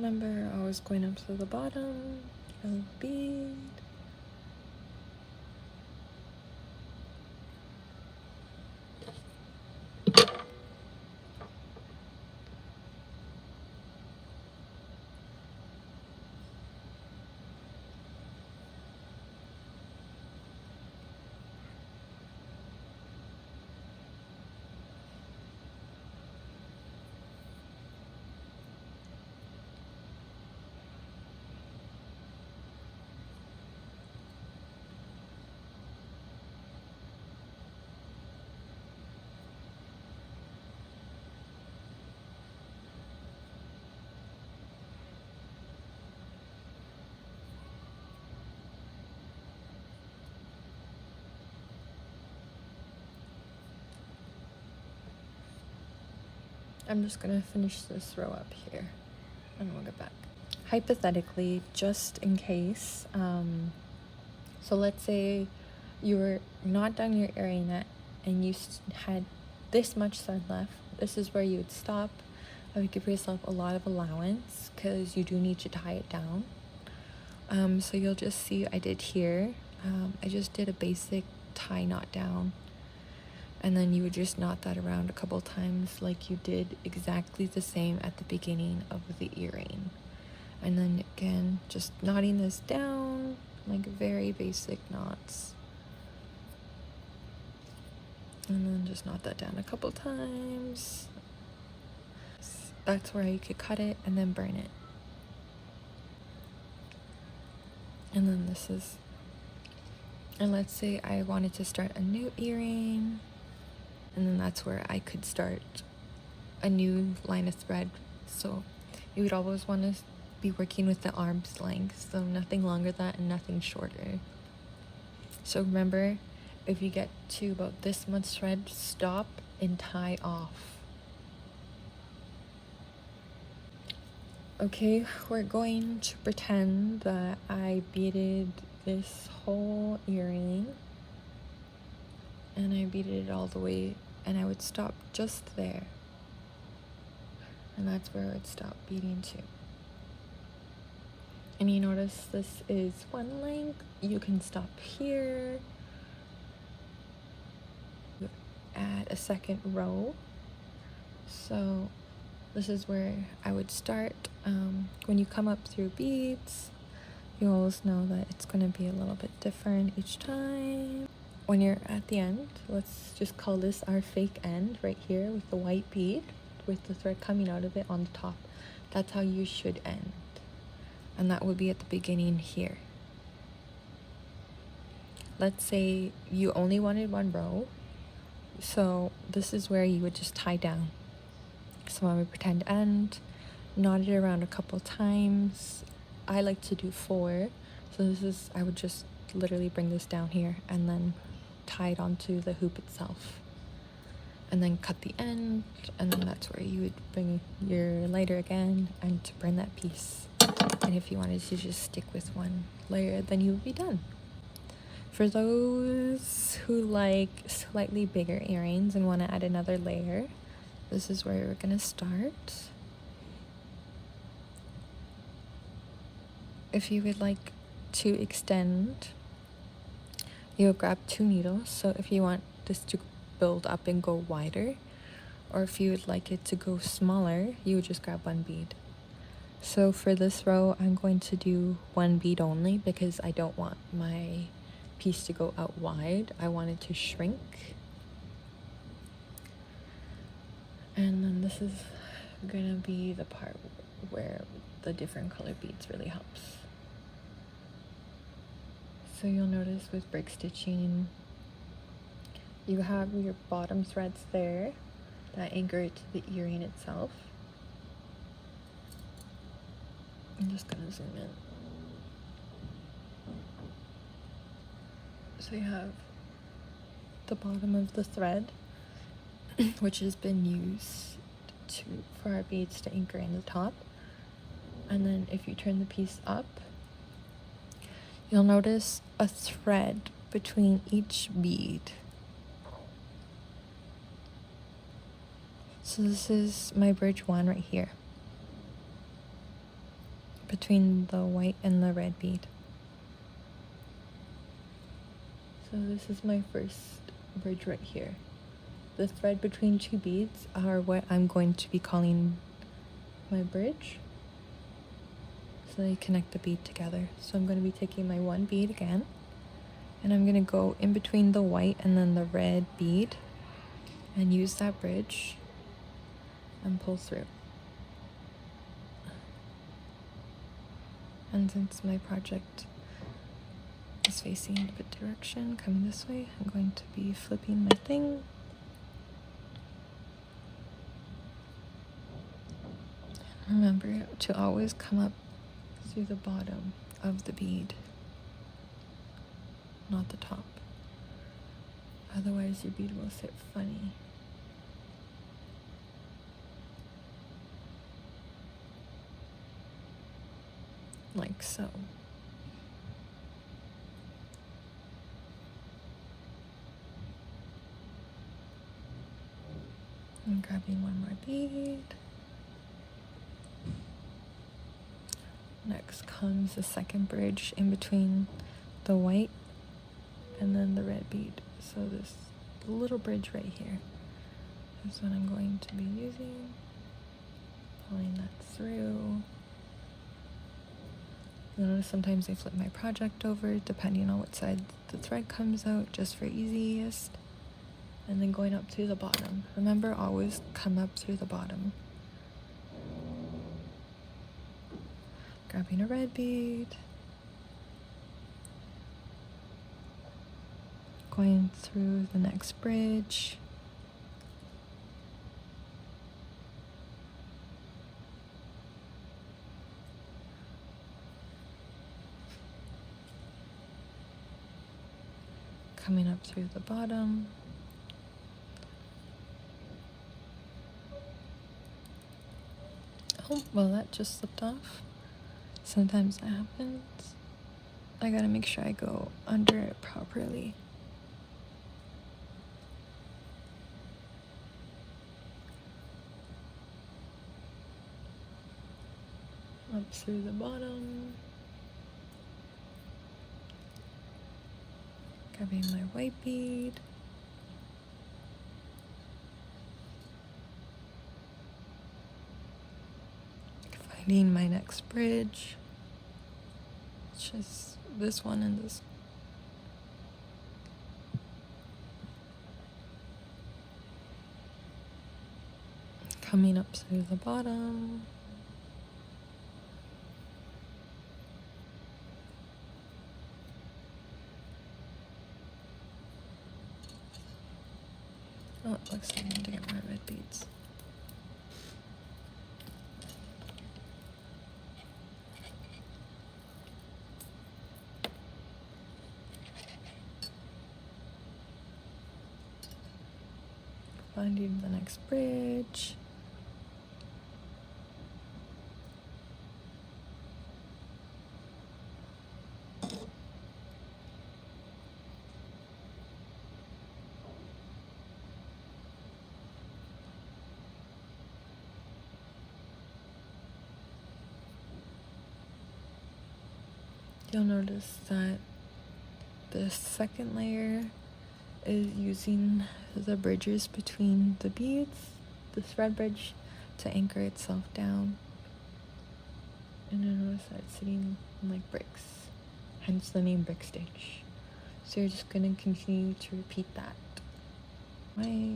Remember, always going up to the bottom of the bead. I'm just gonna finish this row up here and we'll get back. Hypothetically, just in case, so let's say you were not done your earring yet and you had this much thread left. This is where you would stop. I would give yourself a lot of allowance because you do need to tie it down. So you'll just see I did here. I just did a basic tie knot down, and then you would just knot that around a couple times like you did exactly the same at the beginning of the earring. And then again, just knotting this down like very basic knots, and then just knot that down a couple times. That's where you could cut it and then burn it. And then this is, and let's say I wanted to start a new earring, and then that's where I could start a new line of thread. So you would always want to be working with the arm's length, so nothing longer than that and nothing shorter. So remember, if you get to about this much thread, stop and tie off. Okay, we're going to pretend that I beaded this whole earring, and I beaded it all the way, and I would stop just there, and that's where I would stop beading to. And you notice this is one length. You can stop here, add a second row. So this is where I would start. When you come up through beads, you always know that it's going to be a little bit different each time. When you're at the end, let's just call this our fake end right here with the white bead with the thread coming out of it on the top. That's how you should end, and that would be at the beginning here. Let's say you only wanted one row, so this is where you would just tie down. So I would pretend end, knot it around a couple times. I like to do 4, so this is, I would just literally bring this down here and then tie it onto the hoop itself, and then cut the end, and then that's where you would bring your lighter again and to burn that piece. And if you wanted to just stick with one layer, then you would be done. For those who like slightly bigger earrings and want to add another layer, this is where we're going to start. If you would like to extend, you'll grab 2 needles. So if you want this to build up and go wider, or if you would like it to go smaller, you would just grab 1 bead. So for this row, I'm going to do 1 bead only because I don't want my piece to go out wide. I want it to shrink. And then this is gonna be the part where the different color beads really helps. So you'll notice with brick stitching, you have your bottom threads there that anchor it to the earring itself. I'm just gonna zoom in. So you have the bottom of the thread, which has been used for our beads to anchor in the top. And then if you turn the piece up, you'll notice a thread between each bead. So this is my bridge 1 right here. between the white and the red bead. So this is my first bridge right here. The thread between two beads are what I'm going to be calling my bridge. So they connect the bead together. So I'm going to be taking my one bead again, and I'm going to go in between the white and then the red bead and use that bridge and pull through. And since my project is facing in a good direction, coming this way, I'm going to be flipping my thing. Remember to always come up through the bottom of the bead, not the top. Otherwise your bead will sit funny. Like so. I'm grabbing one more bead. Next comes the second bridge in between the white and then the red bead. So this little bridge right here is what I'm going to be using. Pulling that through. You'll notice sometimes I flip my project over depending on what side the thread comes out, just for easiest. And then going up through the bottom. Remember, always come up through the bottom. Grabbing a red bead. Going through the next bridge. Coming up through the bottom. Oh, well, that just slipped off. Sometimes that happens. I gotta make sure I go under it properly. Up through the bottom. Grabbing my white bead. Finding my next bridge, which is this one and this. Coming up through the bottom. Oh, it looks like I need to get my red beads. Finding the next bridge. You'll notice that the second layer is using the bridges between the beads, the thread bridge, to anchor itself down. And I notice that it's sitting like bricks, hence the name brick stitch. So you're just going to continue to repeat that. My